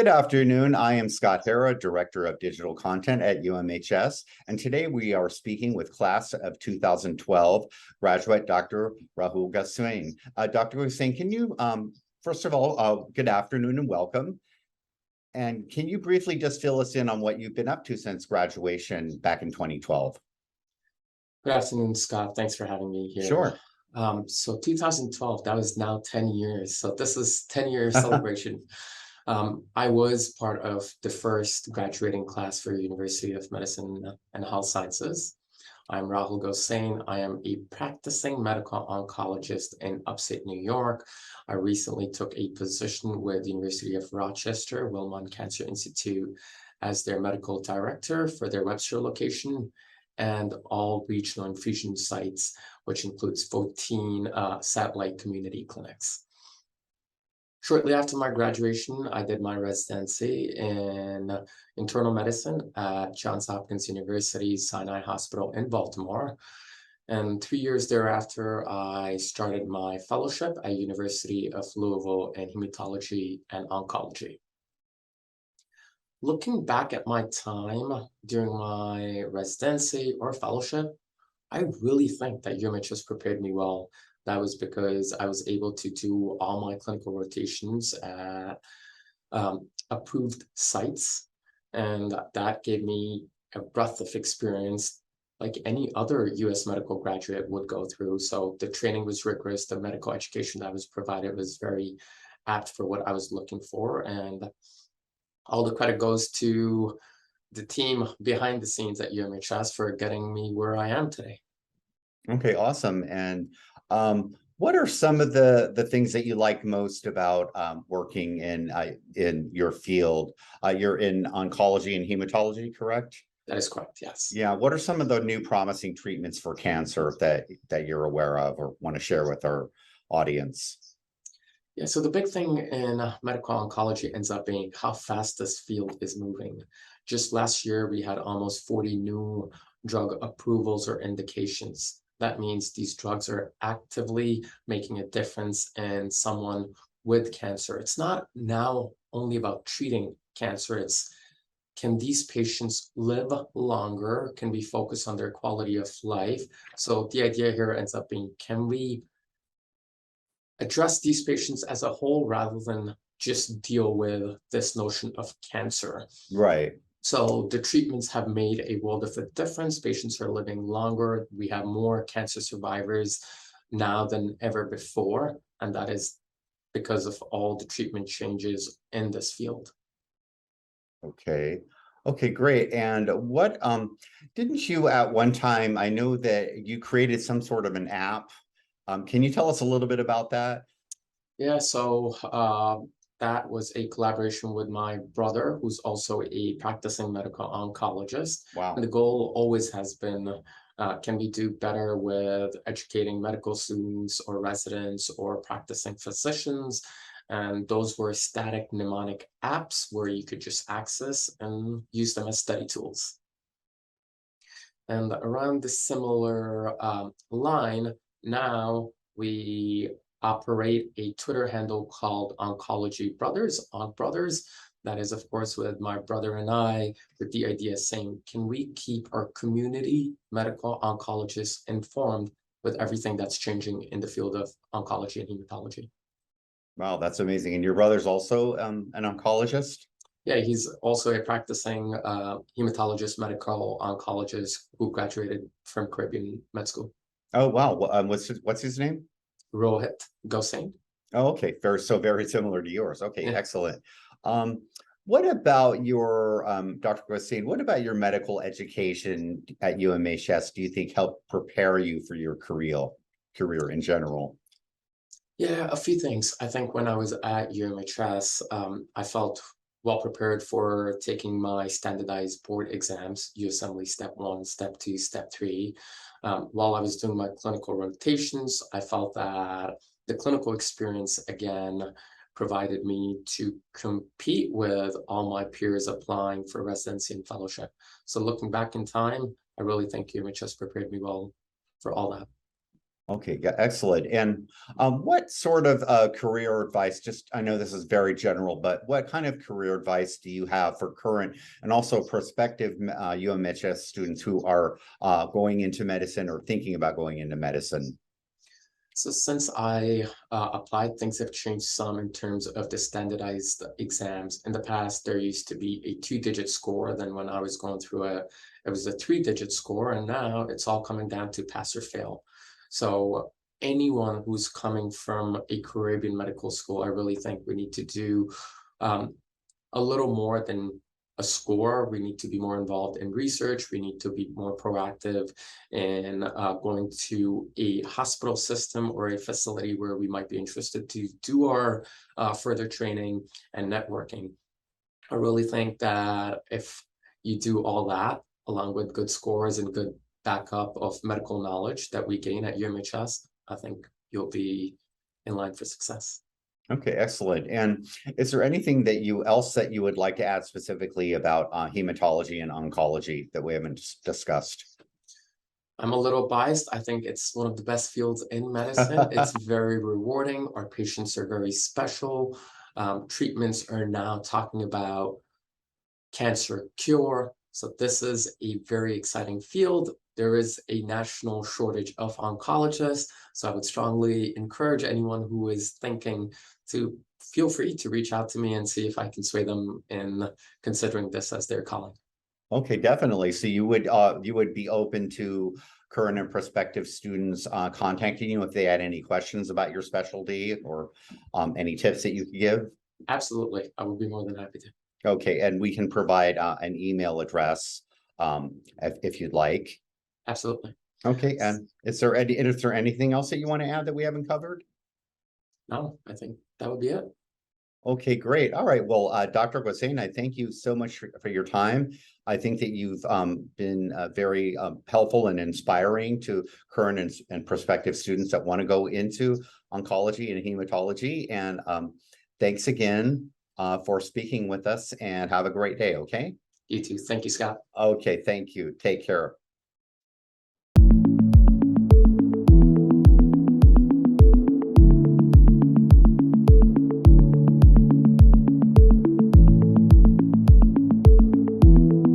Good afternoon. I am Scott Hara, Director of Digital Content at UMHS, and today we are speaking with class of 2012 graduate Dr. Rahul Gosain. Dr. Gosain, can you, first of all, good afternoon and welcome. And can you briefly just fill us in on what you've been up to since graduation back in 2012? Good afternoon, Scott. Thanks for having me here. Sure. So 2012, that was now 10 years. So this is 10-year celebration. I was part of the first graduating class for University of Medicine and Health Sciences. I'm Rahul Gosain. I am a practicing medical oncologist in upstate New York. I recently took a position with the University of Rochester, Wilmot Cancer Institute, as their medical director for their Webster location and all regional infusion sites, which includes 14 satellite community clinics. Shortly after my graduation, I did my residency in internal medicine at Johns Hopkins University-Sinai Hospital in Baltimore. And 3 years thereafter, I started my fellowship at University of Louisville in hematology and oncology. Looking back at my time during my residency or fellowship, I really think that UMHS prepared me well. That was because I was able to do all my clinical rotations at approved sites, and that gave me a breadth of experience like any other U.S. medical graduate would go through. So the training was rigorous. The medical education that was provided was very apt for what I was looking for, and all the credit goes to the team behind the scenes at UMHS for getting me where I am today. Okay, awesome. And what are some of the things that you like most about working in your field? You're in oncology and hematology, correct? That is correct, yes. Yeah. What are some of the new promising treatments for cancer that you're aware of or want to share with our audience? Yeah, so the big thing in medical oncology ends up being how fast this field is moving. Just last year, we had almost 40 new drug approvals or indications. That means these drugs are actively making a difference in someone with cancer. It's not now only about treating cancer. It's, can these patients live longer? Can we focus on their quality of life? So the idea here ends up being, can we address these patients as a whole rather than just deal with this notion of cancer? Right. So the treatments have made a world of a difference. Patients are living longer. We have more cancer survivors now than ever before, and that is because of all the treatment changes in this field. Okay. Okay, great. And what didn't you at one time, I know that you created some sort of an app. Can you tell us a little bit about that? Yeah, so that was a collaboration with my brother, who's also a practicing medical oncologist. Wow. And the goal always has been, can we do better with educating medical students or residents or practicing physicians? And those were static mnemonic apps where you could just access and use them as study tools. And around the similar line, now we operate a Twitter handle called Oncology Brothers, Onc Brothers. That is, of course, with my brother and I, with the idea saying, can we keep our community medical oncologists informed with everything that's changing in the field of oncology and hematology? Wow, that's amazing. And your brother's also an oncologist? Yeah, he's also a practicing hematologist, medical oncologist who graduated from Caribbean Med School. Oh, wow. What's his name? Rahul Gosain. Oh, okay. Very similar to yours. Okay, Yeah. excellent. What about your Dr. Gosain, what about your medical education at UMHS do you think helped prepare you for your career in general? Yeah, a few things. I think when I was at UMHS, I felt well prepared for taking my standardized board exams, UAssembly Step 1, Step 2, Step 3. While I was doing my clinical rotations, I felt that the clinical experience, again, provided me to compete with all my peers applying for residency and fellowship. So looking back in time, I really think UMHS prepared me well for all that. Okay, excellent. And what sort of career advice, just I know this is very general, but what kind of career advice do you have for current and also prospective UMHS students who are going into medicine or thinking about going into medicine? So since I applied, things have changed some in terms of the standardized exams. In the past, there used to be a 2-digit score. Then when I was going through it was a 3-digit score, and now it's all coming down to pass or fail. So anyone who's coming from a Caribbean medical school, I really think we need to do um, a little more than a score. We need to be more involved in research. We need to be more proactive in going to a hospital system or a facility where we might be interested to do our further training and networking. I really think that if you do all that, along with good scores and good backup of medical knowledge that we gain at UMHS, I think you'll be in line for success. Okay, excellent. And is there anything that you would like to add specifically about hematology and oncology that we haven't discussed? I'm a little biased. I think it's one of the best fields in medicine. It's very rewarding. Our patients are very special. Treatments are now talking about cancer cure. So this is a very exciting field. There is a national shortage of oncologists. So I would strongly encourage anyone who is thinking to feel free to reach out to me and see if I can sway them in considering this as their calling. Okay, definitely. So you would be open to current and prospective students contacting you if they had any questions about your specialty or any tips that you could give? Absolutely. I would be more than happy to. Okay, and we can provide an email address if you'd like. Absolutely. Okay, and is there anything else that you want to add that we haven't covered? No, I think that would be it. Okay, great. All right. Well, Dr. Gosain, I thank you so much for your time. I think that you've been very helpful and inspiring to current and prospective students that want to go into oncology and hematology. And thanks again for speaking with us, and have a great day, okay? You too. Thank you, Scott. Okay, thank you. Take care.